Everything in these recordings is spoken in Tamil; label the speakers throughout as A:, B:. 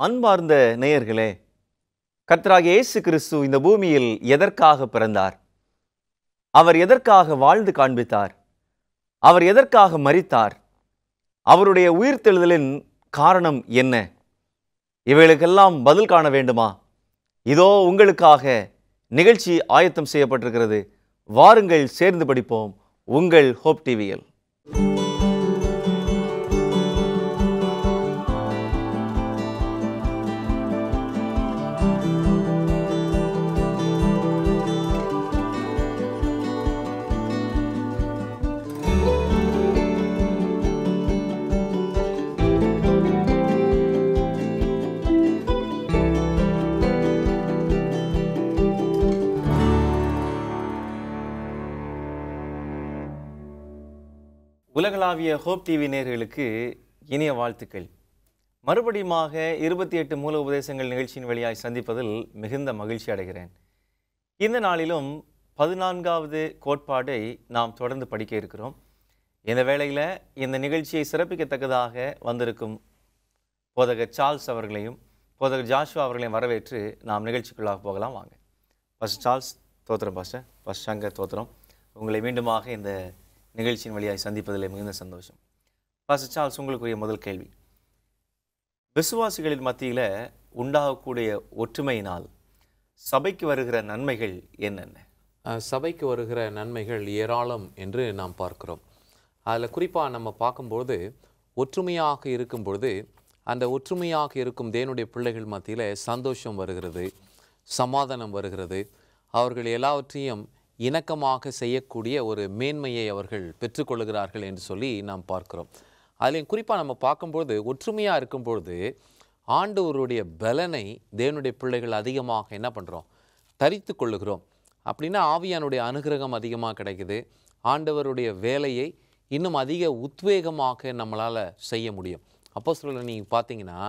A: அன்பார்ந்த நேயர்களே, கர்த்தராகிய இயேசு கிறிஸ்து இந்த பூமியில் எதற்காக பிறந்தார்? அவர் எதற்காக வாழ்ந்து காண்பித்தார்? அவர் எதற்காக மரித்தார்? அவருடைய உயிர்த்தெழுதலின் காரணம் என்ன? இவைகளுக்கெல்லாம் பதில் காண வேண்டுமா? இதோ உங்களுக்காக நிகழ்ச்சி ஆயத்தம் செய்யப்பட்டிருக்கிறது. வாருங்கள், சேர்ந்து படிப்போம். உங்கள் ஹோப் டிவியில். உலகளாவிய ஹோப் டிவி நேயர்களுக்கு இனிய வாழ்த்துக்கள். மறுபடியுமாக 28 மூல உபதேசங்கள் நிகழ்ச்சியின் வழியாய் சந்திப்பதில் மிகுந்த மகிழ்ச்சி அடைகிறேன். இந்த நாளிலும் 14வது கோட்பாடை நாம் தொடர்ந்து படிக்க இருக்கிறோம். இந்த வேளையில் இந்த நிகழ்ச்சியை சிறப்பிக்கத்தக்கதாக வந்திருக்கும் போதகர் சார்ல்ஸ் அவர்களையும் போதகர் ஜாஷுவா அவர்களையும் வரவேற்று நாம் நிகழ்ச்சிக்குள்ளாக போகலாம். வாங்க. பாஸ்டர் சார்ல்ஸ் தோத்திரம். பாஸ்டர் சங்கர் தோத்திரம். உங்களை மீண்டுமாக இந்த நிகழ்ச்சியின் வழியாய் சந்திப்பதில் மிகுந்த சந்தோஷம். பாஸ்டர் சார்ல்ஸ், உங்களுக்குரிய முதல் கேள்வி, விசுவாசிகளின் மத்தியில் உண்டாகக்கூடிய ஒற்றுமையினால் சபைக்கு வருகிற நன்மைகள் என்னென்ன?
B: சபைக்கு வருகிற நன்மைகள் ஏராளம் என்று நாம் பார்க்கிறோம். அதில் குறிப்பாக நம்ம பார்க்கும்பொழுது ஒற்றுமையாக இருக்கும் பொழுது அந்த ஒற்றுமையாக இருக்கும் தேவனுடைய பிள்ளைகள் மத்தியில் சந்தோஷம் வருகிறது, சமாதானம் வருகிறது. அவர்கள் எல்லாவற்றையும் இணக்கமாக செய்யக்கூடிய ஒரு மேன்மையை அவர்கள் பெற்றுக்கொள்கிறார்கள் என்று சொல்லி நாம் பார்க்கிறோம். அதுலேயும் குறிப்பாக நம்ம பார்க்கும்பொழுது ஒற்றுமையாக இருக்கும்பொழுது ஆண்டவருடைய பலனை தேவனுடைய பிள்ளைகள் அதிகமாக என்ன பண்ணுறோம்? தரித்து கொள்ளுகிறோம். அப்படின்னா ஆவியானுடைய அனுகிரகம் அதிகமாக கிடைக்குது. ஆண்டவருடைய வேலையை இன்னும் அதிக உத்வேகமாக நம்மளால் செய்ய முடியும். அப்போஸ்தலர்கள் நீங்கள் பார்த்தீங்கன்னா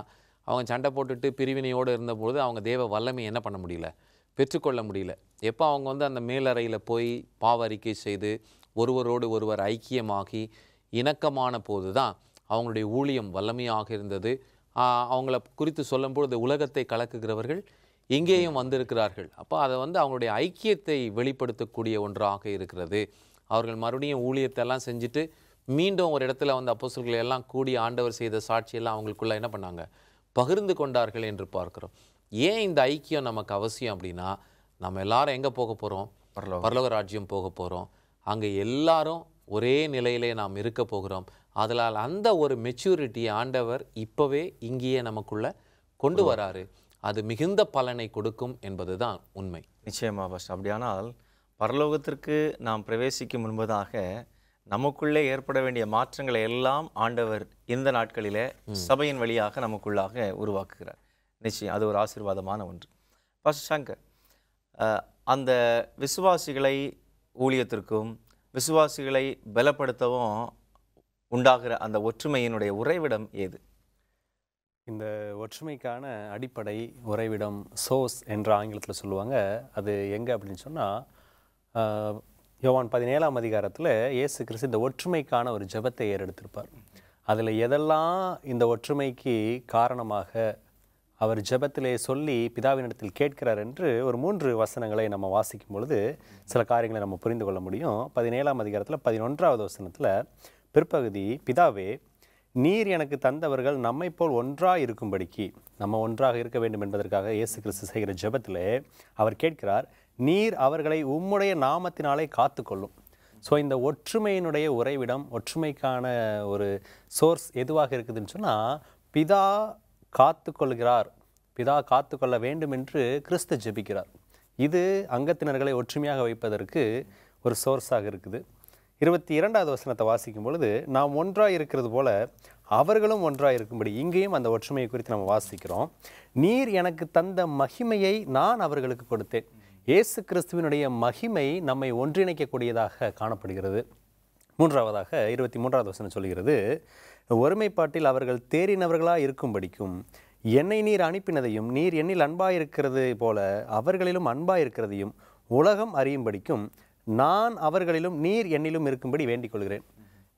B: அவங்க சண்டை போட்டுட்டு பிரிவினையோடு இருந்தபோது அவங்க தேவ வல்லமை என்ன பண்ண முடியல, பெற்றுக்கொள்ள முடியல. எப்போ அவங்க அந்த மேலறையில் போய் பாவ அறிக்கை செய்து ஒருவரோடு ஒருவர் ஐக்கியமாகி இணக்கமான போது தான் அவங்களுடைய ஊழியம் வல்லமையாக இருந்தது. அவங்கள குறித்து சொல்லும்பொழுது உலகத்தை கலக்குகிறவர்கள் இங்கேயும் வந்திருக்கிறார்கள். அப்போ அதை அவங்களுடைய ஐக்கியத்தை வெளிப்படுத்தக்கூடிய ஒன்றாக இருக்கிறது. அவர்கள் மறுபடியும் ஊழியத்தெல்லாம் செஞ்சுட்டு மீண்டும் ஒரு இடத்துல அப்போஸ்தலர்கள் எல்லாம் கூடி ஆண்டவர் செய்த சாட்சியெல்லாம் அவங்களுக்குள்ள என்ன பண்ணாங்க, பகிர்ந்து கொண்டார்கள் என்று பார்க்கிறோம். ஏன் இந்த ஐக்கியம் நமக்கு அவசியம் அப்படின்னா, நம்ம எல்லாரும் எங்கே போக போகிறோம்? பரலோக ராஜ்யம் போக போகிறோம். அங்கே எல்லாரும் ஒரே நிலையிலே நாம் இருக்க போகிறோம். அதனால் அந்த ஒரு மெச்சூரிட்டியை ஆண்டவர் இப்போவே இங்கேயே நமக்குள்ள கொண்டு வராரு. அது மிகுந்த பலனை கொடுக்கும் என்பது தான் உண்மை.
A: நிச்சயமாக பாஸ்டர். அப்படியானால் பரலோகத்திற்கு நாம் பிரவேசிக்கும் முன்பதாக நமக்குள்ளே ஏற்பட வேண்டிய மாற்றங்களை எல்லாம் ஆண்டவர் இந்த நாட்களிலே சபையின் வழியாக நமக்குள்ளாக உருவாக்குகிறார். நிச்சயம் அது ஒரு ஆசீர்வாதமான ஒன்று. பாஸ்டர் சங்கர், அந்த விசுவாசிகளை ஊழியத்திற்கும் விசுவாசிகளை பலப்படுத்தவும் உண்டாகிற அந்த ஒற்றுமையினுடைய உறைவிடம் ஏது?
C: இந்த ஒற்றுமைக்கான அடிப்படை உறைவிடம், சோர்ஸ் என்ற ஆங்கிலத்தில் சொல்லுவாங்க. அது எங்கே அப்படின்னு சொன்னால் யோவான் 17ஆம் அதிகாரத்தில் இயேசு கிறிஸ்து இந்த ஒற்றுமைக்கான ஒரு ஜெபத்தை ஏறெடுத்திருப்பார். அதில் எதெல்லாம் இந்த ஒற்றுமைக்கு காரணமாக அவர் ஜெபத்திலே சொல்லி பிதாவினிடத்தில் கேட்கிறார் என்று ஒரு 3 வசனங்களை நம்ம வாசிக்கும் பொழுது சில காரியங்களை நம்ம புரிந்து கொள்ள முடியும். 17ஆம் அதிகாரத்தில் 11வது வசனத்தில் பிற்பகுதி, பிதாவே நீர் எனக்கு தந்தவர்கள் நம்மை போல் ஒன்றாக இருக்கும்படிக்கு, நம்ம ஒன்றாக இருக்க வேண்டும் என்பதற்காக இயேசு கிறிஸ்து செய்கிற ஜெபத்திலே அவர் கேட்கிறார், நீர் அவர்களை உம்முடைய நாமத்தினாலே காத்துக்கொள்ளும். ஸோ இந்த ஒற்றுமையினுடைய உறைவிடம், ஒற்றுமைக்கான ஒரு சோர்ஸ் எதுவாக இருக்குதுன்னு சொன்னால், பிதா காத்துக்கொள்கிறார், பிதா காத்துக்கொள்ள வேண்டும் என்று கிறிஸ்து ஜெபிக்கிறார். இது அங்கத்தினர்களை ஒற்றுமையாக வைப்பதற்கு ஒரு சோர்ஸாக இருக்குது. 22வது வசனத்தை வாசிக்கும் பொழுது, நாம் ஒன்றாக இருக்கிறது போல அவர்களும் ஒன்றாக இருக்கும்படி, இங்கேயும் அந்த ஒற்றுமையை குறித்து நம்ம வாசிக்கிறோம். நீர் எனக்கு தந்த மகிமையை நான் அவர்களுக்கு கொடுத்தேன். இயேசு கிறிஸ்துவினுடைய மகிமை நம்மை ஒன்றிணைக்கக்கூடியதாக காணப்படுகிறது. 3வதாக 23வது வசனம் சொல்கிறது, ஒருமைப்பாட்டில் அவர்கள் தேறினவர்களாக இருக்கும்படிக்கும் என்னை நீர் அனுப்பினதையும் நீர் என்னில் அன்பாயிருக்கிறது போல அவர்களிலும் அன்பாயிருக்கிறதையும் உலகம் அறியும்படிக்கும் நான் அவர்களிலும் நீர் என்னிலும் இருக்கும்படி வேண்டிக் கொள்கிறேன்.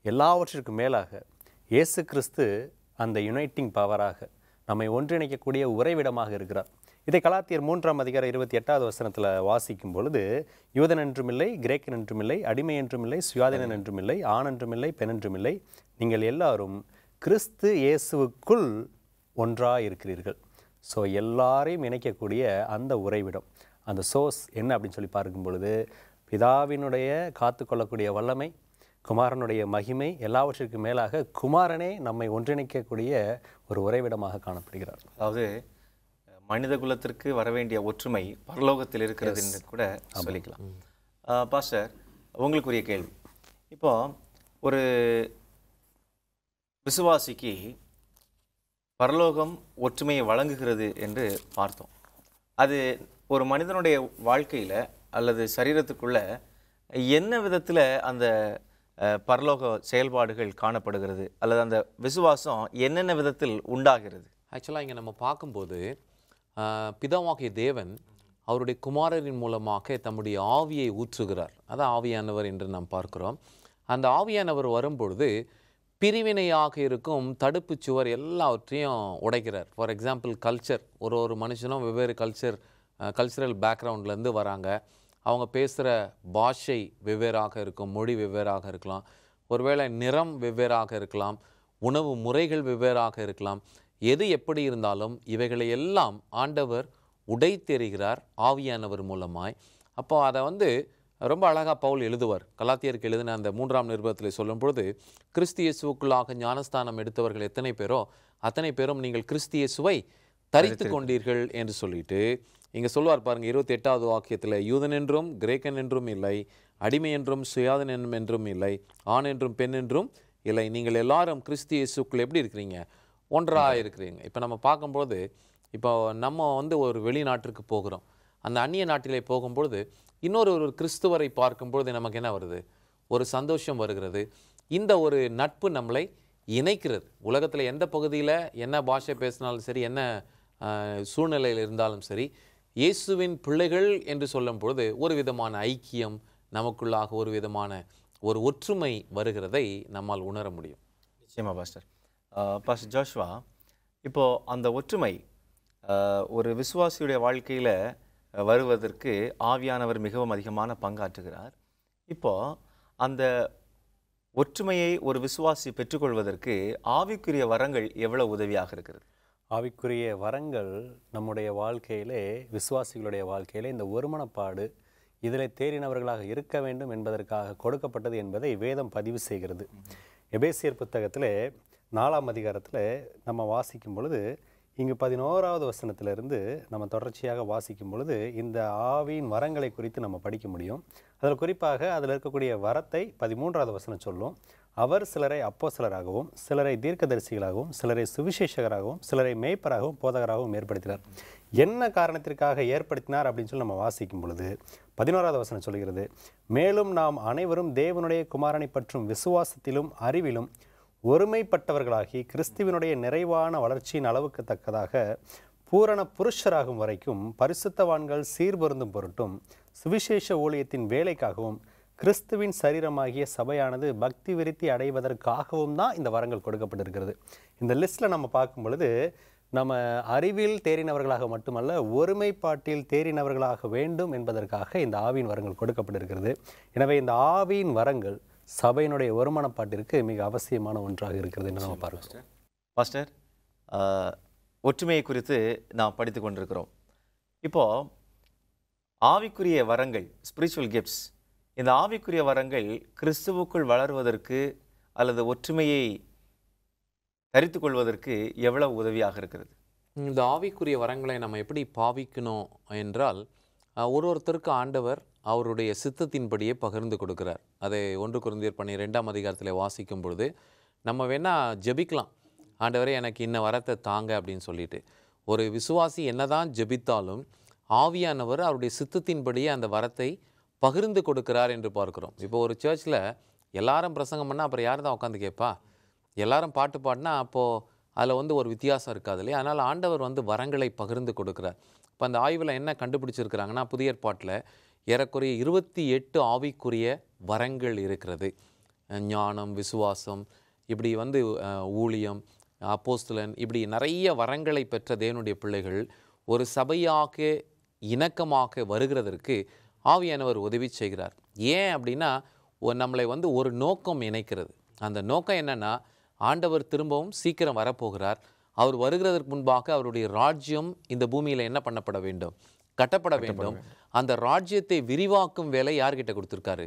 C: எல்லாவற்றிற்கும் மேலாக இயேசு கிறிஸ்து அந்த யுனைட்டிங் பவராக நம்மை ஒன்றிணைக்கக்கூடிய உறைவிடமாக இருக்கிறார். இதை கலாத்தியர் 3ஆம் அதிகாரம் 28வது வசனத்தில் வாசிக்கும் பொழுது, யூதன் என்றுமில்லை, கிரேக்கன் என்றுமில்லை, அடிமை என்றுமில்லை, சுயாதீனன் என்றுமில்லை, ஆண் என்றுமில்லை, பெண் என்றுமில்லை, நீங்கள் எல்லாரும் கிறிஸ்து இயேசுவுக்குள் ஒன்றாக இருக்கிறீர்கள். ஸோ எல்லாரையும் இணைக்கக்கூடிய அந்த உறைவிடம், அந்த சோர்ஸ் என்ன அப்படின்னு சொல்லி பார்க்கும் பொழுது, பிதாவினுடைய காத்துக்கொள்ளக்கூடிய வல்லமை, குமாரனுடைய மகிமை, எல்லாவற்றிற்கும் மேலாக குமாரனே நம்மை ஒன்றிணைக்கக்கூடிய ஒரு உறைவிடமாக காணப்படுகிறார்.
A: அதாவது மனித குலத்திற்கு வரவேண்டிய ஒற்றுமை பரலோகத்தில் இருக்கிறது என்று கூட சொல்லிக்கலாம். பாஸ்டர், உங்களுக்குரிய கேள்வி. இப்போ ஒரு விசுவாசிக்கு பரலோகம் ஒற்றுமையை வழங்குகிறது என்று பார்த்தோம். அது ஒரு மனிதனுடைய வாழ்க்கையில் அல்லது சரீரத்துக்குள்ள என்ன விதத்தில் அந்த பரலோக செயல்பாடுகள் காணப்படுகிறது, அல்லது அந்த விசுவாசம் என்னென்ன விதத்தில் உண்டாகிறது?
B: ஆக்சுவலாக இங்கே நம்ம பார்க்கும்போது பிதாவாகிய தேவன் அவருடைய குமாரரின் மூலமாக தம்முடைய ஆவியை ஊற்றுகிறார். அதான் ஆவியானவர் என்று நாம் பார்க்கிறோம். அந்த ஆவியானவர் வரும்பொழுது பிரிவினையாக இருக்கும் தடுப்பு சுவர் எல்லாவற்றையும் உடைக்கிறார். ஃபார் எக்ஸாம்பிள் கல்ச்சர், ஒரு மனுஷனும் வெவ்வேறு கல்ச்சரல் பேக்ரவுண்ட்லேருந்து வராங்க. அவங்க பேசுகிற பாஷை வெவ்வேறாக இருக்கும், மொழி வெவ்வேறாக இருக்கலாம், ஒருவேளை நிறம் வெவ்வேறாக இருக்கலாம், உணவு முறைகள் வெவ்வேறாக இருக்கலாம். எது எப்படி இருந்தாலும் இவைகளை எல்லாம் ஆண்டவர் உடைத்தெறிகிறார் ஆவியானவர் மூலமாய். அப்போ அதை ரொம்ப அழகாக பவுல் எழுதுவார். கலாத்தியருக்கு எழுதின அந்த 3ஆம் நிருபத்தில் சொல்லும் பொழுது, கிறிஸ்து இயேசுவுக்குள்ளாக ஞானஸ்தானம் எடுத்தவர்கள் எத்தனை பேரோ அத்தனை பேரும் நீங்கள் கிறிஸ்து இயேசுவை தரித்து கொண்டீர்கள் என்று சொல்லிட்டு இங்கே சொல்வார் பாருங்க, 28வது வாக்கியத்தில், யூதன் என்றும் கிரேக்கன் என்றும் இல்லை, அடிமை என்றும் சுயாதீனன் என்றும் இல்லை, ஆண் என்றும் பெண் என்றும் இல்லை, நீங்கள் எல்லாரும் கிறிஸ்து இயேசுக்குள் எப்படி இருக்கிறீங்க? ஒன்றாக இருக்கிறீங்க. இப்போ நம்ம பார்க்கும்போது, இப்போ நம்ம ஒரு வெளிநாட்டிற்கு போகிறோம். அந்த அந்நிய நாட்டிலே போகும்பொழுது ஒரு கிறிஸ்துவரை பார்க்கும்பொழுது நமக்கு என்ன வருது? ஒரு சந்தோஷம் வருகிறது. இந்த ஒரு நட்பு நம்மளை இணைக்கிறது. உலகத்தில் எந்த பகுதியில் என்ன பாஷை பேசினாலும் சரி, என்ன சூழ்நிலையில் இருந்தாலும் சரி, இயேசுவின் பிள்ளைகள் என்று சொல்லும் பொழுது ஒரு விதமான ஐக்கியம் நமக்குள்ளாக, ஒரு விதமான ஒரு ஒற்றுமை வருகிறதை நம்மால் உணர முடியும்.
A: நிச்சயமா பாஸ்டர். பாஸ்டர் ஜோஷ்வா, இப்போது அந்த ஒற்றுமை ஒரு விசுவாசியுடைய வாழ்க்கையில் வருவதற்கு ஆவியானவர் மிகவும் அதிகமான பங்காற்றுகிறார். இப்போது அந்த ஒற்றுமையை ஒரு விசுவாசி பெற்றுக்கொள்வதற்கு ஆவிக்குரிய வரங்கள் எவ்வளவு உதவியாக இருக்கிறது?
C: ஆவிக்குரிய வரங்கள் நம்முடைய வாழ்க்கையிலே, விசுவாசிகளுடைய வாழ்க்கையிலே இந்த ஒருமனப்பாடு, இதில் தேறினவர்களாக இருக்க வேண்டும் என்பதற்காக கொடுக்கப்பட்டது என்பதை வேதம் பதிவு செய்கிறது. எபேசியர் புத்தகத்தில் 4ஆம் அதிகாரத்தில் நம்ம வாசிக்கும் பொழுது, இங்கு 11வது வசனத்திலிருந்து நம்ம தொடர்ச்சியாக வாசிக்கும் பொழுது இந்த ஆவியின் வரங்களை குறித்து நம்ம படிக்க முடியும். அதில் குறிப்பாக அதில் இருக்கக்கூடிய வரத்தை 13வது வசனம் சொல்லும். அவர் சிலரை அப்போஸ்தலராகவும், சிலரை தீர்க்கதரிசிகளாகவும், சிலரை சுவிசேஷகராகவும், சிலரை மேய்ப்பராகவும், போதகராகவும் ஏற்படுத்தினார். என்ன காரணத்திற்காக ஏற்படுத்தினார் அப்படின்னு சொல்லி நம்ம வாசிக்கும் பொழுது 11வது வசனம் சொல்கிறது, மேலும் நாம் அனைவரும் தேவனுடைய குமாரனை பற்றும் விசுவாசத்திலும் அறிவிலும் ஒருமைப்பட்டவர்களாகி கிறிஸ்துவினுடைய நிறைவான வளர்ச்சியின் அளவுக்கு தக்கதாக பூரண புருஷராகும் வரைக்கும் பரிசுத்தவான்கள் சீர்பொருந்தும் பொருட்டும் சுவிசேஷ ஊழியத்தின் வேலைக்காகவும் கிறிஸ்துவின் சரீரமாகிய சபையானது பக்தி விருத்தி அடைவதற்காகவும் தான் இந்த வரங்கள் கொடுக்கப்பட்டிருக்கிறது. இந்த லிஸ்ட்டில் நம்ம பார்க்கும் பொழுது நம்ம அறிவில் தேறினவர்களாக மட்டுமல்ல, ஒருமைப்பாட்டில் தேறினவர்களாக வேண்டும் என்பதற்காக இந்த ஆவியின் வரங்கள் கொடுக்கப்பட்டிருக்கிறது. எனவே இந்த ஆவியின் வரங்கள் சபையினுடைய ஒருமனப்பாட்டிற்கு மிக அவசியமான ஒன்றாக இருக்கிறது என்று நம்ம பார்க்கிறோம்.
A: பாஸ்டர், ஒற்றுமையை குறித்து நாம் படித்து கொண்டிருக்கிறோம். இப்போது ஆவிக்குரிய வரங்கள், ஸ்பிரிச்சுவல் கிஃப்ட்ஸ், இந்த ஆவிக்குரிய வரங்கள் கிறிஸ்துவுக்குள் வளருவதற்கு அல்லது ஒற்றுமையை தரித்து கொள்வதற்கு எவ்வளவு உதவியாக இருக்கிறது?
B: இந்த ஆவிக்குரிய வரங்களை நம்ம எப்படி பாவிக்கணும் என்றால், ஒருத்தருக்கு ஆண்டவர் அவருடைய சித்தத்தின்படியே பகிர்ந்து கொடுக்கிறார். அதை 1 கொரிந்தியர் 12ஆம் அதிகாரத்தில் வாசிக்கும் பொழுது நம்ம வேணால் ஜெபிக்கலாம், ஆண்டவரே எனக்கு இன்ன வரத்தை தாங்க அப்படின்னு சொல்லிட்டு. ஒரு விசுவாசி என்னதான் ஜெபித்தாலும் ஆவியானவர் அவருடைய சித்தத்தின்படியே அந்த வரத்தை பகிர்ந்து கொடுக்கிறார் என்று பார்க்கிறோம். இப்போ ஒரு சர்ச்சில் எல்லாரும் பிரசங்கம் பண்ணால் அப்புறம் யார் தான் உட்காந்து கேட்பா? எல்லாரும் பாட்டு பாடினா அப்போது அதில் ஒரு வித்தியாசம் இருக்காது இல்லையா? அதனால் ஆண்டவர் வரங்களை பகிர்ந்து கொடுக்குறார். இப்போ அந்த ஆய்வில் என்ன கண்டுபிடிச்சிருக்கிறாங்கன்னா, புதிய ஏற்பாட்டில் ஏறக்குறைய 28 ஆவிக்குரிய வரங்கள் இருக்கிறது. ஞானம், விசுவாசம், இப்படி ஊழியம், அப்போஸ்தலன், இப்படி நிறைய வரங்களை பெற்ற தேவனுடைய பிள்ளைகள் ஒரு சபையாக இணக்கமாக வருகிறதற்கு ஆவியானவர் உதவி செய்கிறார். ஏன் அப்படின்னா நம்மளை ஒரு நோக்கம் இணைக்கிறது. அந்த நோக்கம் என்னன்னா, ஆண்டவர் திரும்பவும் சீக்கிரம் வரப்போகிறார். அவர் வருகிறதற்கு முன்பாக அவருடைய ராஜ்யம் இந்த பூமியில் என்ன பண்ணப்பட வேண்டும்? கட்டப்பட வேண்டும். அந்த ராஜ்யத்தை விரிவாக்கும் வேலை யார்கிட்ட கொடுத்துருக்காரு?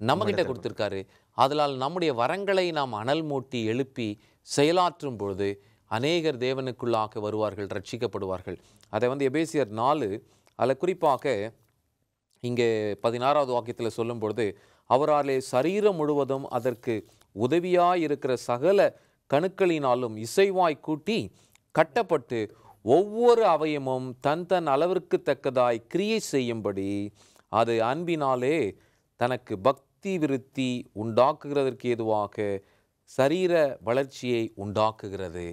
B: நம்ம கிட்ட கொடுத்துருக்காரு. அதனால் நம்முடைய வரங்களை நாம் அனல் மூட்டி எழுப்பி செயலாற்றும் பொழுது அநேகர் தேவனுக்குள்ளாக வருவார்கள், ரட்சிக்கப்படுவார்கள். அதை எபேசியர் 4 அதில் குறிப்பாக இங்கே 16வது வாக்கியத்தில் சொல்லும் பொழுது, அவராலே சரீரம் முழுவதும் அதற்கு உதவியாயிருக்கிற சகல கணுக்களினாலும் இசைவாய் கூட்டி கட்டப்பட்டு ஒவ்வொரு அவயமும் தன் தன் அளவிற்கு தக்கதாய் கிரியை செய்யும்படி அது அன்பினாலே தனக்கு பக்தி விருத்தி உண்டாக்குகிறதற்கு ஏதுவாக சரீர வளர்ச்சியை உண்டாக்குகிறது.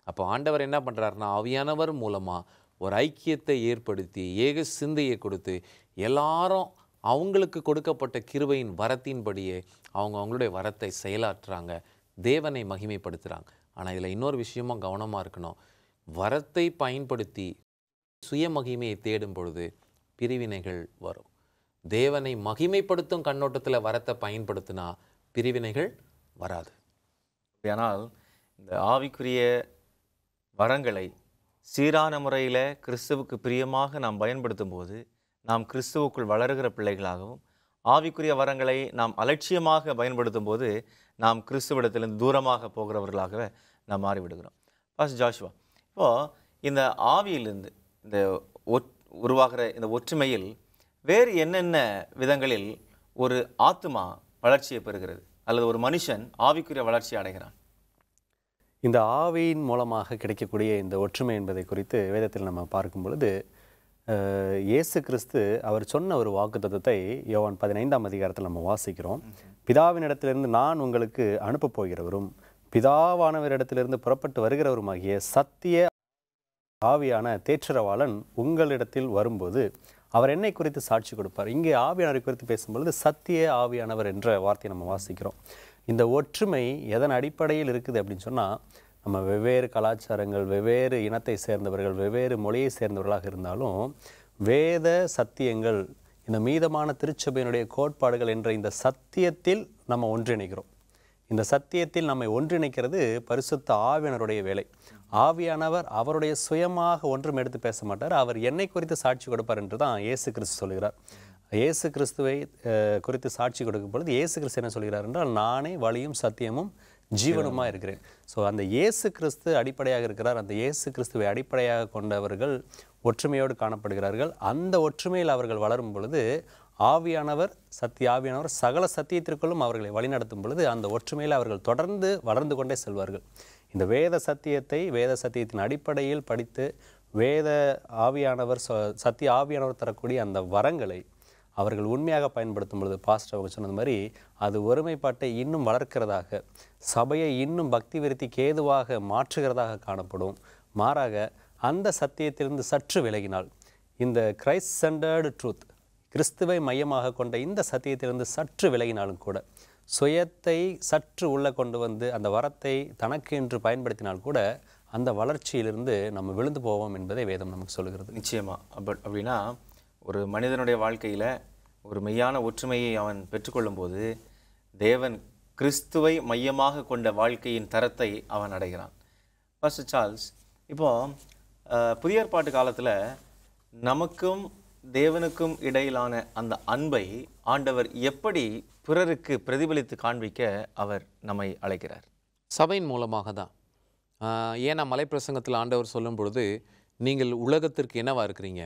B: அப்போ ஆண்டவர் என்ன பண்ணுறாருன்னா, ஆவியானவர் மூலமாக ஒரு ஐக்கியத்தை ஏற்படுத்தி ஏக சிந்தையை கொடுத்து எல்லாரும் அவங்களுக்கு கொடுக்கப்பட்ட கிருபையின் வரத்தின்படியே அவங்களுடைய வரத்தை செயலாற்றுறாங்க, தேவனை மகிமைப்படுத்துகிறாங்க. ஆனால் இதில் இன்னொரு விஷயமும் கவனமாக இருக்கணும். வரத்தை பயன்படுத்தி சுய மகிமையை தேடும் பொழுது பிரிவினைகள் வரும். தேவனை மகிமைப்படுத்தும் கண்ணோட்டத்தில் வரத்தை பயன்படுத்தினா பிரிவினைகள் வராது.
A: ஆனால் இந்த ஆவிக்குரிய வரங்களை சீரான முறையில் கிறிஸ்துவுக்கு பிரியமாக நாம் பயன்படுத்தும் போது நாம் கிறிஸ்துவுக்குள் வளருகிற பிள்ளைகளாகவும், ஆவிக்குரிய வரங்களை நாம் அலட்சியமாக பயன்படுத்தும் போது நாம் கிறிஸ்துவிடத்திலிருந்து தூரமாக போகிறவர்களாக நாம் மாறிவிடுகிறோம். பாஸ்டர் ஜாஷுவா, இப்போது இந்த ஆவியிலிருந்து இந்த உருவாகிற இந்த ஒற்றுமையில் வேறு என்னென்ன விதங்களில் ஒரு ஆத்துமா வளர்ச்சியை பெறுகிறது அல்லது ஒரு மனுஷன் ஆவிக்குரிய வளர்ச்சி அடைகிறான்?
C: இந்த ஆவியின் மூலமாக கிடைக்கக்கூடிய இந்த ஒற்றுமை என்பதை குறித்து வேதத்தில் நம்ம பார்க்கும் பொழுது, இயேசு கிறிஸ்து அவர் சொன்ன ஒரு வாக்குத்தத்தத்தை யோவான் 15ஆம் அதிகாரத்தில் நம்ம வாசிக்கிறோம். பிதாவினிடத்திலிருந்து நான் உங்களுக்கு அனுப்பப் போகிறவரும் பிதாவானவரிடத்திலிருந்து புறப்பட்டு வருகிறவருமாகிய சத்திய ஆவியான தேற்றரவாளன் உங்களிடத்தில் வரும்போது அவர் என்னை குறித்து சாட்சி கொடுப்பார். இங்கே ஆவியானவரை குறித்து பேசும்பொழுது சத்திய ஆவியானவர் என்ற வார்த்தையை நம்ம வாசிக்கிறோம். இந்த ஒற்றுமை எதன் அடிப்படையில் இருக்குது அப்படின்னு சொன்னால், நம்ம வெவ்வேறு கலாச்சாரங்கள், வெவ்வேறு இனத்தை சேர்ந்தவர்கள், வெவ்வேறு மொழியை சேர்ந்தவர்களாக இருந்தாலும் வேத சத்தியங்கள், இந்த மீதமான திருச்சபையினுடைய கோட்பாடுகள் என்ற இந்த சத்தியத்தில் நம்ம ஒன்றிணைக்கிறோம். இந்த சத்தியத்தில் நம்மை ஒன்றிணைக்கிறது பரிசுத்த ஆவியானவருடைய வேலை. ஆவியானவர் அவருடைய சுயமாக ஒன்றும் எடுத்து பேச மாட்டார், அவர் என்னை குறித்து சாட்சி கொடுப்பார் என்று தான் இயேசு கிறிஸ்து சொல்கிறார். இயேசு கிறிஸ்துவை குறித்து சாட்சி கொடுக்கும் பொழுது இயேசு கிறிஸ்து என்ன சொல்கிறார் என்றால், நானே வழியும் சத்தியமும் ஜீவனுமாக இருக்கிறேன். ஸோ அந்த இயேசு கிறிஸ்து அடிப்படையாக இருக்கிறார். அந்த இயேசு கிறிஸ்துவை அடிப்படையாக கொண்டவர்கள் ஒற்றுமையோடு காணப்படுகிறார்கள். அந்த ஒற்றுமையில் அவர்கள் வளரும் பொழுது ஆவியானவர் ஆவியானவர் சகல சத்தியத்திற்குள்ளும் அவர்களை வழிநடத்தும் பொழுது அந்த ஒற்றுமையில் அவர்கள் தொடர்ந்து வளர்ந்து கொண்டே செல்வார்கள். இந்த வேத சத்தியத்தின் அடிப்படையில் படித்து வேத ஆவியானவர் சத்திய ஆவியானவர் தரக்கூடிய அந்த வரங்களை அவர்கள் உண்மையாக பயன்படுத்தும் பொழுது, பாஸ்டர் அவங்க சொன்னது மாதிரி, அது ஒருமைப்பாட்டை இன்னும் வளர்க்கிறதாக, சபையை இன்னும் பக்தி விருத்திக்கு ஏதுவாக மாற்றுகிறதாக காணப்படும். மாறாக அந்த சத்தியத்திலிருந்து சற்று விலகினால், இந்த கிரைஸ்ட் சென்டர்டு ட்ரூத், கிறிஸ்துவை மையமாக கொண்ட இந்த சத்தியத்திலிருந்து சற்று விலகினாலும் கூட, சுயத்தை சற்று உள்ளே கொண்டு வந்து அந்த வரத்தை தனக்கு என்று பயன்படுத்தினால் கூட அந்த வளர்ச்சியிலிருந்து நம்ம விழுந்து போவோம் என்பதை வேதம் நமக்கு சொல்கிறது.
A: நிச்சயமாக. அப்படின்னா ஒரு மனிதனுடைய வாழ்க்கையில் ஒரு மெய்யான ஒற்றுமையை அவன் பெற்றுக்கொள்ளும் போது தேவன் கிறிஸ்துவை மையமாக கொண்ட வாழ்க்கையின் தரத்தை அவன் அடைகிறான். பாஸ்டர் சார்ல்ஸ், இப்போது புதிய ஏற்பாட்டு காலத்தில் நமக்கும் தேவனுக்கும் இடையிலான அந்த அன்பை ஆண்டவர் எப்படி பிறருக்கு பிரதிபலித்து காண்பிக்க அவர் நம்மை அழைக்கிறார்?
B: சபையின் மூலமாக தான். ஏன்னா மலைப்பிரசங்கத்தில் ஆண்டவர் சொல்லும் பொழுது, நீங்கள் உலகத்திற்கு என்னவா இருக்கிறீங்க?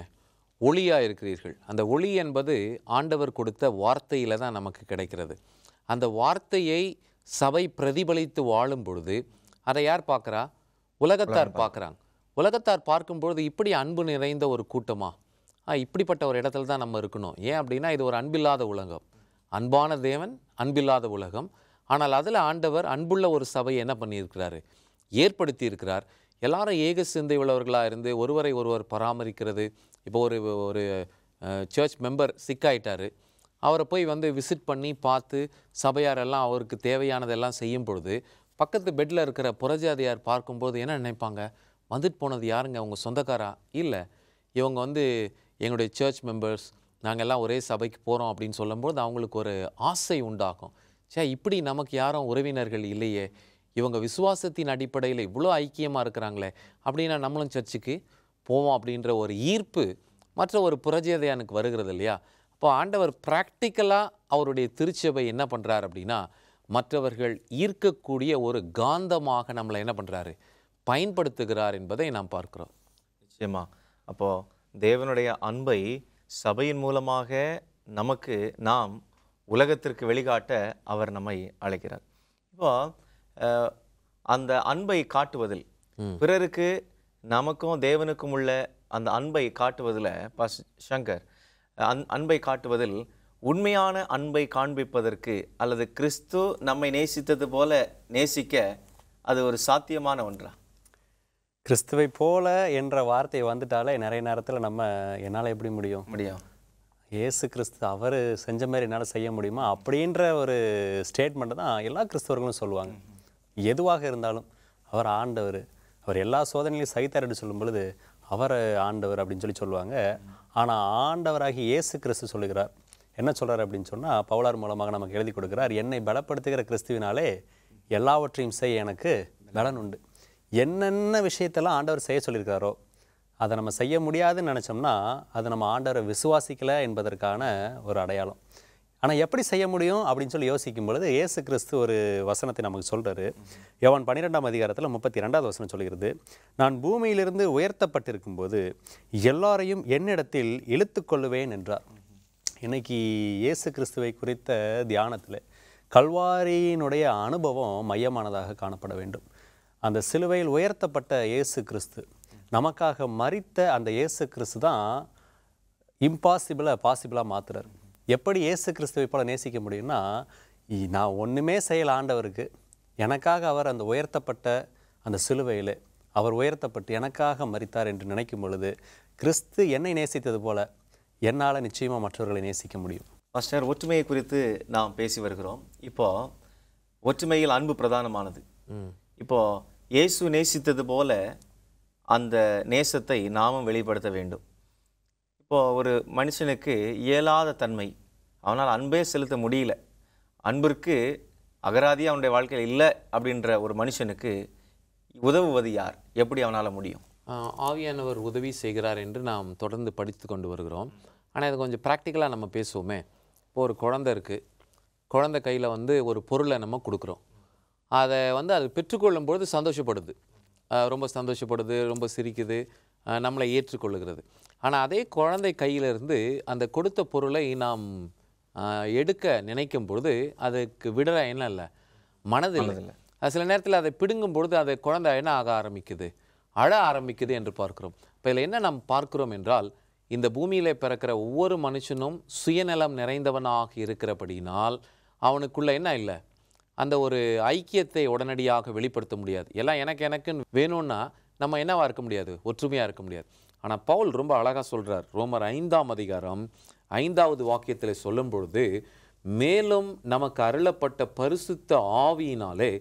B: ஒளியாக இருக்கிறீர்கள். அந்த ஒளி என்பது ஆண்டவர் கொடுத்த வார்த்தையில் தான் நமக்கு கிடைக்கிறது. அந்த வார்த்தையை சபை பிரதிபலித்து வாழும் பொழுது அதை யார் பார்க்குறா? உலகத்தார் பார்க்குறாங்க. உலகத்தார் பார்க்கும்பொழுது இப்படி அன்பு நிறைந்த ஒரு கூட்டமா, இப்படிப்பட்ட ஒரு இடத்துல தான் நம்ம இருக்கணும். ஏன் அப்படின்னா இது ஒரு அன்பில்லாத உலகம், அன்பான தேவன், அன்பில்லாத உலகம். ஆனால் அதில் ஆண்டவர் அன்புள்ள ஒரு சபையை என்ன பண்ணியிருக்கிறாரு? ஏற்படுத்தி இருக்கிறார். எல்லாரும் ஏக சிந்தை உள்ளவர்களாக இருந்து ஒருவரை ஒருவர் பராமரிக்கிறது. இப்போ ஒரு சர்ச் மெம்பர் சிக்காயிட்டார், அவரை போய் விசிட் பண்ணி பார்த்து சபையாரெல்லாம் அவருக்கு தேவையானதெல்லாம் செய்யும் பொழுது பக்கத்து பெட்டில் இருக்கிற புறஜாதியார் பார்க்கும்போது என்ன நினைப்பாங்க? வந்துட்டு போனது யாருங்க? அவங்க சொந்தக்காரா? இல்லை, இவங்க வந்து எங்களுடைய சர்ச் மெம்பர்ஸ், நாங்கள் எல்லாம் ஒரே சபைக்கு போகிறோம் அப்படின்னு சொல்லும்போது அவங்களுக்கு ஒரு ஆசை உண்டாகும். இப்படி நமக்கு யாரும் உறவினர்கள் இல்லையே, இவங்க விசுவாசத்தின் அடிப்படையில் இவ்வளோ ஐக்கியமாக இருக்கிறாங்களே, அப்படின்னா நம்மளும் சர்ச்சுக்கு போவோம் அப்படின்ற ஒரு ஈர்ப்பு மற்ற ஒரு புறஜாதியானுக்கு வருகிறது இல்லையா? அப்போ ஆண்டவர் ப்ராக்டிக்கலாக அவருடைய திருச்சபை என்ன பண்ணுறார் அப்படின்னா, மற்றவர்கள் ஈர்க்கக்கூடிய ஒரு காந்தமாக நம்மளை என்ன பண்ணுறாரு, பயன்படுத்துகிறார் என்பதை நாம் பார்க்கிறோம்.
A: நிச்சயமா. அப்போது தேவனுடைய அன்பை சபையின் மூலமாக நமக்கு நாம் உலகத்திற்கு வெளிக்காட்ட அவர் நம்மை அழைக்கிறார். இப்போ அந்த அன்பை காட்டுவதில் பிறருக்கு நமக்கும் தேவனுக்கும் உள்ள அந்த அன்பை காட்டுவதில் சங்கர் அன்பை காட்டுவதில் உண்மையான அன்பை காண்பிப்பதற்கு அல்லது கிறிஸ்து நம்மை நேசித்தது போல நேசிக்க அது ஒரு சாத்தியமான ஒன்றா?
C: கிறிஸ்துவை போல என்ற வார்த்தை வந்துட்டாலே நிறைய நேரத்தில் நம்ம என்னால் எப்படி முடியும் இயேசு கிறிஸ்து அவர் செஞ்ச மாதிரி என்னால் செய்ய முடியுமா அப்படின்ற ஒரு ஸ்டேட்மெண்ட்டு தான் எல்லா கிறிஸ்தவர்களும் சொல்லுவாங்க. எதுவாக இருந்தாலும் அவர் ஆண்டவர், அவர் எல்லா சோதனையிலையும் சகித்தார் சொல்லும் பொழுது அவர் ஆண்டவர் அப்படின்னு சொல்லுவாங்க. ஆனால் ஆண்டவராகி இயேசு கிறிஸ்து சொல்லுகிறார், என்ன சொல்கிறார் அப்படின்னு சொன்னால், பவுலார் மூலமாக நமக்கு எழுதி கொடுக்குறார், என்னை பலப்படுத்துகிற கிறிஸ்துவினாலே எல்லாவற்றையும் செய்ய எனக்கு பலன் உண்டு. என்னென்ன விஷயத்தெல்லாம் ஆண்டவர் செய்ய சொல்லியிருக்காரோ அதை நம்ம செய்ய முடியாதுன்னு நினச்சோம்னா அது நம்ம ஆண்டவரை விசுவாசிக்கலை என்பதற்கான ஒரு அடையாளம். ஆனால் எப்படி செய்ய முடியும் அப்படின்னு சொல்லி யோசிக்கும் பொழுது இயேசு கிறிஸ்து ஒரு வசனத்தை நமக்கு சொல்கிறாரு. யோவான் 12ஆம் அதிகாரத்தில் 32வது வசனம் சொல்கிறது, நான் பூமியிலிருந்து உயர்த்தப்பட்டிருக்கும் போது எல்லாரையும் என்னிடத்தில் இழுத்து கொள்ளுவேன் என்றார். இன்னைக்கு இயேசு கிறிஸ்துவை குறித்த தியானத்தில் கல்வாரியினுடைய அனுபவம் மையமானதாக காணப்பட வேண்டும். அந்த சிலுவையில் உயர்த்தப்பட்ட இயேசு கிறிஸ்து, நமக்காக மரித்த அந்த இயேசு கிறிஸ்து தான் இம்பாசிபிளை பாசிபிளாக மாற்றுறார். எப்படி இயேசு கிறிஸ்துவை போல நேசிக்க முடியும்னா, நான் ஒன்றுமே செய்யல ஆண்டவருக்கு, எனக்காக அவர் அந்த உயர்த்தப்பட்ட அந்த சிலுவையில் அவர் உயர்த்தப்பட்டு எனக்காக மரித்தார் என்று நினைக்கும் பொழுது கிறிஸ்து என்னை நேசித்தது போல என்னால் நிச்சயமாக மற்றவர்களை நேசிக்க முடியும்.
A: பாஸ்டர், ஒற்றுமையை குறித்து நாம் பேசி வருகிறோம். இப்போது ஒற்றுமையில் அன்பு பிரதானமானது. இப்போது இயேசு நேசித்தது போல அந்த நேசத்தை நாமும் வெளிப்படுத்த வேண்டும். இப்போது ஒரு மனுஷனுக்கு இயலாத தன்மை, அவனால் அன்பே செலுத்த முடியல, அன்பிற்கு அகராதியே அவனுடைய வாழ்க்கையில் இல்லை அப்படின்ற ஒரு மனுஷனுக்கு உதவுவது யார்? எப்படி அவனால் முடியும்?
B: ஆவியானவர் உதவி செய்கிறார் என்று நாம் தொடர்ந்து படித்து கொண்டு வருகிறோம். ஆனால் இது கொஞ்சம் ப்ராக்டிக்கலாக நம்ம பேசுவோமே. இப்போ ஒரு குழந்தை இருக்குது, குழந்தை கையில் வந்து ஒரு பொருளை நம்ம கொடுக்குறோம். அதை வந்து அது பெற்றுக்கொள்ளும்பொழுது சந்தோஷப்படுது, ரொம்ப சந்தோஷப்படுது, ரொம்ப சிரிக்குது, நம்மளை ஏற்றுக்கொள்ளுகிறது. ஆனால் அதே குழந்தை கையிலிருந்து அந்த கொடுத்த பொருளை நாம் எடுக்க நினைக்கும் பொழுது அதுக்கு விடுற என்ன இல்லை, மனதில். சில நேரத்தில் அதை பிடுங்கும் பொழுது அதை குழந்தை என்ன ஆக ஆரம்பிக்குது, அழ ஆரம்பிக்குது என்று பார்க்கிறோம். இப்போ இதில் என்ன நாம் பார்க்கிறோம் என்றால், இந்த பூமியிலே பிறக்கிற ஒவ்வொரு மனுஷனும் சுயநலம் நிறைந்தவனாக இருக்கிறபடினால் அவனுக்குள்ள என்ன இல்லை, அந்த ஒரு ஐக்கியத்தை உடனடியாக வெளிப்படுத்த முடியாது. எல்லாம் எனக்குன்னு வேணும்னா நம்ம என்னவா இருக்க முடியாது, ஒற்றுமையாக இருக்க முடியாது. ஆனால் பவுல் ரொம்ப அழகாக சொல்கிறார். ரோமர் 5ஆம் அதிகாரம் 5வது வாக்கியத்தில் சொல்லும் பொழுது, மேலும் நமக்கு அருளப்பட்ட பரிசுத்த ஆவியினாலே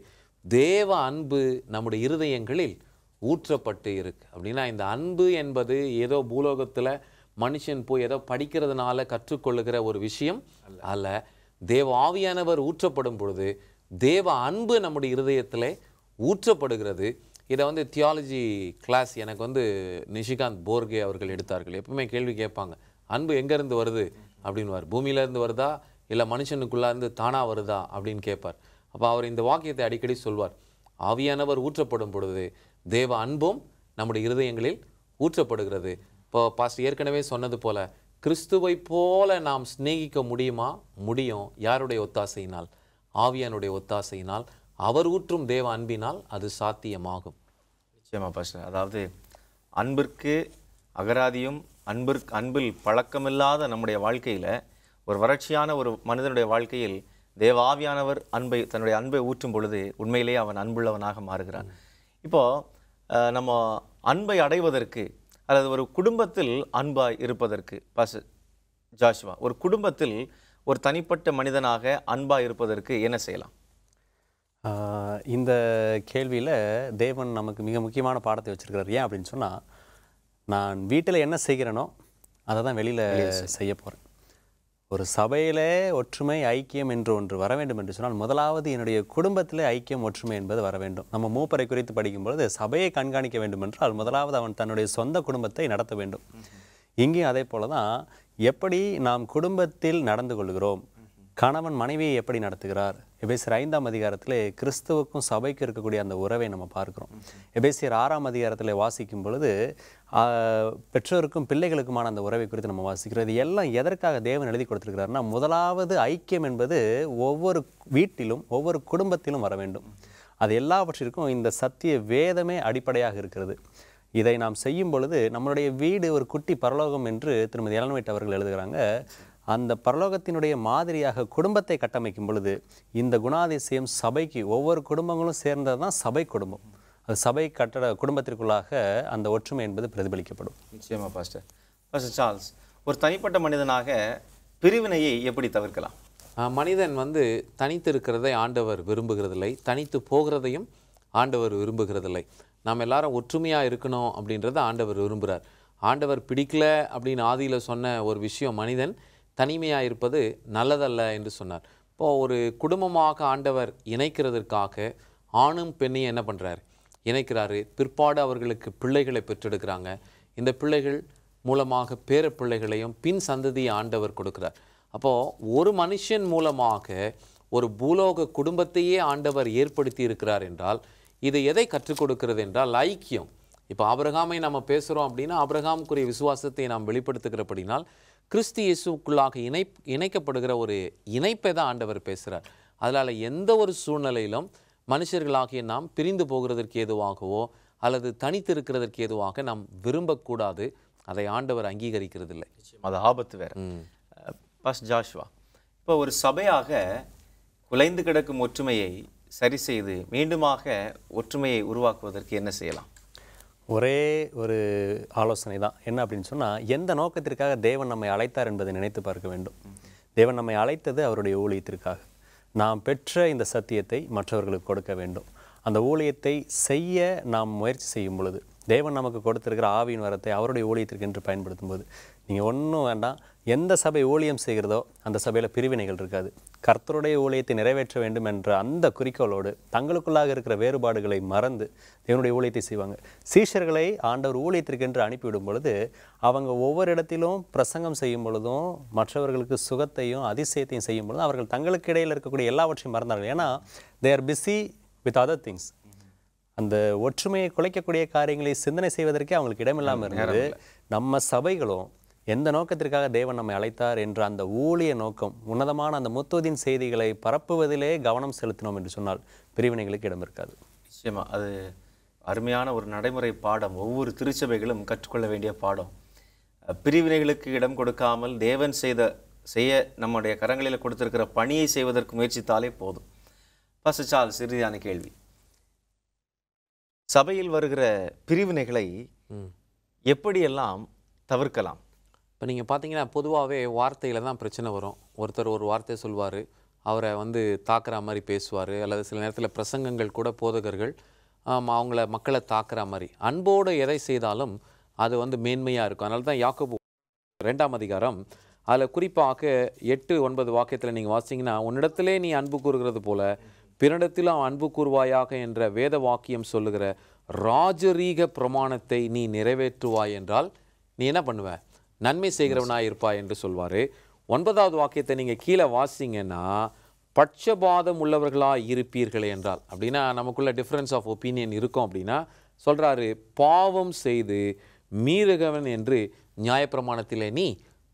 B: தேவ அன்பு நம்முடைய இருதயங்களில் ஊற்றப்பட்டு இருக்கு. அப்படின்னா இந்த அன்பு என்பது ஏதோ பூலோகத்தில் மனுஷன் போய் ஏதோ படிக்கிறதுனால கற்றுக்கொள்ளுகிற ஒரு விஷயம் அல்ல. தேவ ஆவியானவர் ஊற்றப்படும் பொழுது தேவ அன்பு நம்முடைய இருதயத்தில் ஊற்றப்படுகிறது. இதை வந்து தியாலஜி கிளாஸ் எனக்கு வந்து நிஷிகாந்த் போர்கே அவர்கள் எடுத்தார்கள். எப்பவுமே கேள்வி கேட்பாங்க, அன்பு எங்கேருந்து வருது அப்படின்வார். பூமியிலேருந்து வருதா இல்லை மனுஷனுக்குள்ளாருந்து தானாக வருதா அப்படின்னு கேட்பார். அப்போ அவர் இந்த வாக்கியத்தை அடிக்கடி சொல்வார், ஆவியானவர் ஊற்றப்படும் பொழுது தேவ அன்பும் நம்முடைய இருதயங்களில் ஊற்றப்படுகிறது. இப்போ பாஸ்டர் ஏற்கனவே சொன்னது போல, கிறிஸ்துவை போல நாம் சிநேகிக்க முடியுமா? முடியும். யாருடைய ஒத்தாசையினால்? ஆவியானுடைய ஒத்தாசையினால், அவர் ஊற்றும் தேவ அன்பினால் அது சாத்தியமாகும்.
A: நிச்சயமா பாஸ்டர். அதாவது அன்பிற்கு அகராதியும் அன்பில் பழக்கமில்லாத நம்முடைய வாழ்க்கையில், ஒரு வறட்சியான ஒரு மனிதனுடைய வாழ்க்கையில் தேவ ஆவியானவர் தன்னுடைய அன்பை ஊற்றும் பொழுது உண்மையிலேயே அவன் அன்புள்ளவனாக மாறுகிறான். இப்போது நம்ம அன்பை அடைவதற்கு அல்லது ஒரு குடும்பத்தில் அன்பாய் இருப்பதற்கு பாஸ்டர் ஜாஷுவா, ஒரு குடும்பத்தில் ஒரு தனிப்பட்ட மனிதனாக அன்பாய் இருப்பதற்கு என்ன செய்யலாம்?
C: இந்த கேள்வியில் தேவன் நமக்கு மிக முக்கியமான பாடத்தை வச்சுருக்கிறார். ஏன் அப்படின்னு சொன்னால், நான் வீட்டில் என்ன செய்கிறேனோ அதை தான் வெளியில் செய்ய போகிறேன். ஒரு சபையிலே ஒற்றுமை ஐக்கியம் என்று ஒன்று வர வேண்டும் என்று சொன்னால், முதலாவது என்னுடைய குடும்பத்திலே ஐக்கியம் ஒற்றுமை என்பது வர வேண்டும். நம்ம மூப்பரை குறித்து படிக்கும்பொழுது சபையை கண்காணிக்க வேண்டும் என்றால் முதலாவது அவன் தன்னுடைய சொந்த குடும்பத்தை நடத்த வேண்டும். இங்கேயும் அதே போல தான், எப்படி நாம் குடும்பத்தில் நடந்து கொள்கிறோம், கணவன் மனைவியை எப்படி நடத்துகிறார். எபேசியர் 5ஆம் அதிகாரத்திலே கிறிஸ்துவுக்கும் சபைக்கும் இருக்கக்கூடிய அந்த உறவை நம்ம பார்க்கிறோம். எபேசியர் 6ஆம் அதிகாரத்தில் வாசிக்கும் பொழுது பெற்றோருக்கும் பிள்ளைகளுக்குமான அந்த உறவை குறித்து நம்ம வாசிக்கிறோம். இது எல்லாம் எதற்காக தேவன் எழுதி கொடுத்திருக்கிறார்னா, முதலாவது ஐக்கியம் என்பது ஒவ்வொரு வீட்டிலும் ஒவ்வொரு குடும்பத்திலும் வர வேண்டும். அது எல்லாவற்றிற்கும் இந்த சத்திய வேதமே அடிப்படையாக இருக்கிறது. இதை நாம் செய்யும் பொழுது நம்மளுடைய வீடு ஒரு குட்டி பரலோகம் என்று திருமதி எலன் ஒயிட் அவர்கள் எழுதுகிறாங்க. அந்த பரலோகத்தினுடைய மாதிரியாக குடும்பத்தை கட்டமைக்கும் பொழுது இந்த குணாதிசயம் சபைக்கு, ஒவ்வொரு குடும்பங்களும் சேர்ந்தது தான் சபை குடும்பம். அது சபை கட்டட குடும்பத்திற்குள்ளாக அந்த ஒற்றுமை என்பது பிரதிபலிக்கப்படும்.
A: நிச்சயமா பாஸ்டர். பாஸ்டர் சார்ல்ஸ், ஒரு தனிப்பட்ட மனிதனாக பிரிவினையை எப்படி தவிர்க்கலாம்?
B: மனிதன் தனித்து இருக்கிறதை ஆண்டவர் விரும்புகிறதில்லை, தனித்து போகிறதையும் ஆண்டவர் விரும்புகிறதில்லை. நாம் எல்லாரும் ஒற்றுமையாக இருக்கணும் அப்படின்றத ஆண்டவர் விரும்புகிறார். ஆண்டவர் பிடிக்கல அப்படின்னு ஆதியில் சொன்ன ஒரு விஷயம், மனிதன் தனிமையாக இருப்பது நல்லதல்ல என்று சொன்னார். இப்போது ஒரு குடும்பமாக ஆண்டவர் இணைக்கிறதுக்காக ஆணும் பெண்ணையும் என்ன பண்ணுறாரு, இணைக்கிறாரு. பிற்பாடு அவர்களுக்கு பிள்ளைகளை பெற்றெடுக்கிறாங்க. இந்த பிள்ளைகள் மூலமாக பேர பிள்ளைகளையும் பின் சந்ததியை ஆண்டவர் கொடுக்கிறார். அப்போது ஒரு மனுஷன் மூலமாக ஒரு பூலோக குடும்பத்தையே ஆண்டவர் ஏற்படுத்தி இருக்கிறார் என்றால், இது எதை கற்றுக் கொடுக்கிறது என்றால் ஐக்கியம். இப்போ ஆபிரகாமை நம்ம பேசுகிறோம் அப்படின்னா, ஆபிரகாமுக்குரிய விசுவாசத்தை நாம் வெளிப்படுத்துகிறபடினால் கிறிஸ்து இயேசுக்குள்ளாக இணைக்கப்படுகிற ஒரு இணைப்பை தான் ஆண்டவர் பேசுகிறார். அதனால் எந்த ஒரு சூழ்நிலையிலும் மனுஷர்களாகிய நாம் பிரிந்து போகிறதற்கு ஏதுவாகவோ அல்லது தனித்து இருக்கிறதற்கு ஏதுவாக நாம் விரும்பக்கூடாது. அதை ஆண்டவர் அங்கீகரிக்கிறதில்லை.
A: அது ஆபத்து வேறு. பாஸ்டர் ஜாஷ்வா, இப்போ ஒரு சபையாக குலைந்து கிடக்கும் ஒற்றுமையை சரி செய்து மீண்டுமாக ஒற்றுமையை உருவாக்குவதற்கு என்ன செய்யலாம்?
C: ஒரே ஒரு ஆலோசனை தான். என்ன அப்படின்னு சொன்னால், எந்த நோக்கத்திற்காக தேவன் நம்மை அழைத்தார் என்பதை நினைத்து பார்க்க வேண்டும். தேவன் நம்மை அழைத்தது அவருடைய ஊழியத்திற்காக. நாம் பெற்ற இந்த சத்தியத்தை மற்றவர்களுக்கு கொடுக்க வேண்டும். அந்த ஊழியத்தை செய்ய நாம் முயற்சி செய்யும் பொழுது தேவன் நமக்கு கொடுத்திருக்கிற ஆவியின் வரத்தை அவருடைய ஊழியத்திற்கு என்று பயன்படுத்தும் போது, நீங்கள் ஒன்றும் வேண்டாம், எந்த சபை ஊழியம் செய்கிறதோ அந்த சபையில் பிரிவினைகள் இருக்காது. கர்த்தருடைய ஊழியத்தை நிறைவேற்ற வேண்டும் என்ற அந்த குறிக்கோளோடு தங்களுக்குள்ளாக இருக்கிற வேறுபாடுகளை மறந்து தேவனுடைய ஊழியத்தை செய்வாங்க. சீஷர்களை ஆண்டவர் ஊழியத்திற்கு என்று அனுப்பிவிடும் பொழுது அவங்க ஒவ்வொரு இடத்திலும் பிரசங்கம் செய்யும் பொழுதும் மற்றவர்களுக்கு சுகத்தையும் அதிசயத்தையும் செய்யும் பொழுதும் அவர்கள் தங்களுக்கு இடையில் இருக்கக்கூடிய எல்லாவற்றையும் மறந்தார்கள். ஏன்னா they are busy with other things. அந்த ஒற்றுமையை குலைக்கக்கூடிய காரியங்களை சிந்தனை செய்வதற்கே அவங்களுக்கு இடமில்லாமல் இருந்தது. நம்ம சபைகளும் எந்த நோக்கத்திற்காக தேவன் நம்மை அழைத்தார் என்ற அந்த ஊழிய நோக்கம், உன்னதமான அந்த முத்துவதின் செய்திகளை பரப்புவதிலே கவனம் செலுத்தினோம் என்று சொன்னால் பிரிவினைகளுக்கு இடம் இருக்காது.
A: நிச்சயமா அது அருமையான ஒரு நடைமுறை பாடம். ஒவ்வொரு திருச்சபைகளும் கற்றுக்கொள்ள வேண்டிய பாடம். பிரிவினைகளுக்கு இடம் கொடுக்காமல் தேவன் செய்ய நம்முடைய கரங்களில் கொடுத்திருக்கிற பணியை செய்வதற்கு முயற்சித்தாலே போதும். பாஸ்டர் சார்ல்ஸ், இறுதியான கேள்வி. சபையில் வருகிற பிரிவினைகளை எப்படியெல்லாம் தவிர்க்கலாம்?
B: இப்போ நீங்கள் பார்த்தீங்கன்னா பொதுவாகவே வார்த்தையில் தான் பிரச்சனை வரும். ஒருத்தர் ஒரு வார்த்தை சொல்வார், அவரை தாக்குற மாதிரி பேசுவார். அல்லது சில நேரத்தில் பிரசங்கங்கள் கூட போதகர்கள் அவங்கள மக்களை தாக்குற மாதிரி. அன்போடு எதை செய்தாலும் அது மேன்மையாக இருக்கும். அதனால தான் யாக்கோபு 2ஆம் அதிகாரம் அதில் குறிப்பாக 8-9 வாக்கியத்தில் நீங்கள் வாசிங்கன்னா, உன்னிடத்திலே நீ அன்பு கூறுகிறது போல பிறனிடத்திலும் அன்பு கூறுவாயாக என்ற வேத வாக்கியம் சொல்லுகிற ராஜரீக பிரமாணத்தை நீ நிறைவேற்றுவாய் என்றால் நீ என்ன பண்ணுவ? நன்மை செய்கிறவனாக இருப்பாய் என்று சொல்வார். 9வது வாக்கியத்தை நீங்கள் கீழே வாசிங்கன்னா, பட்சபாதம் உள்ளவர்களாக இருப்பீர்களே என்றால், அப்படின்னா நமக்குள்ள டிஃப்ரென்ஸ் ஆஃப் ஒப்பீனியன் இருக்கும். அப்படின்னா சொல்கிறாரு, பாவம் செய்து மீறுகவன் என்று நியாயப்பிரமாணத்திலே நீ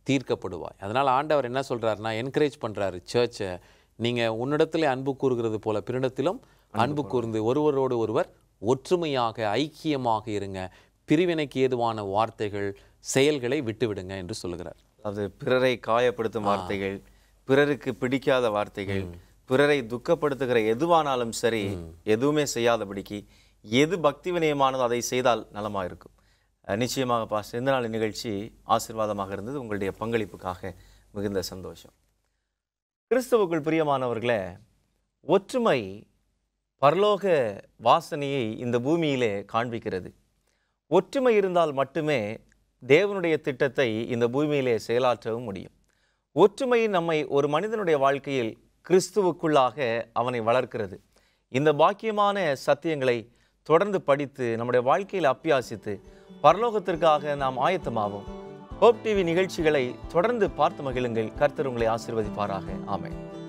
B: தீர்க்கப்படுவாய். அதனால் ஆண்டவர் என்ன சொல்கிறாருன்னா, என்கரேஜ் பண்ணுறாரு சர்ச்சை, நீங்கள் உன்னிடத்திலே அன்பு கூறுகிறது போல பிறனிடத்திலும் அன்பு கூர்ந்து ஒருவரோடு ஒருவர் ஒற்றுமையாக ஐக்கியமாக இருங்க, பிரிவினைக்கு ஏதுவான வார்த்தைகள் செயல்களை விட்டுவிடுங்க என்று சொல்லுகிறார்.
A: அது பிறரை காயப்படுத்தும் வார்த்தைகள், பிறருக்கு பிடிக்காத வார்த்தைகள், பிறரை துக்கப்படுத்துகிற எதுவானாலும் சரி, எதுவுமே செய்யாதபடிக்கு எது பக்தி வினயமானதோ அதை செய்தால் நலமாக இருக்கும். நிச்சயமாக பாஸ்டர், இந்த நாள் நிகழ்ச்சி ஆசீர்வாதமாக இருந்தது. உங்களுடைய பங்களிப்புக்காக மிகுந்த சந்தோஷம். கிறிஸ்துவுக்குள் பிரியமானவர்களே, ஒற்றுமை பரலோக வாசனையை இந்த பூமியிலே காண்பிக்கிறது. ஒற்றுமை இருந்தால் மட்டுமே தேவனுடைய திட்டத்தை இந்த பூமியிலே செயலாற்றவும் முடியும். ஒற்றுமை நம்மை ஒரு மனிதனுடைய வாழ்க்கையில் கிறிஸ்துவுக்குள்ளாக அவனை வளர்க்கிறது. இந்த பாக்கியமான சத்தியங்களை தொடர்ந்து படித்து நம்முடைய வாழ்க்கையில் அப்பியாசித்து பரலோகத்திற்காக நாம் ஆயத்தமாவோம். ஹோப் டிவி நிகழ்ச்சிகளை தொடர்ந்து பார்த்து மகிழுங்கள். கர்த்தர் உங்களை ஆசீர்வதிப்பாராக. ஆமென்.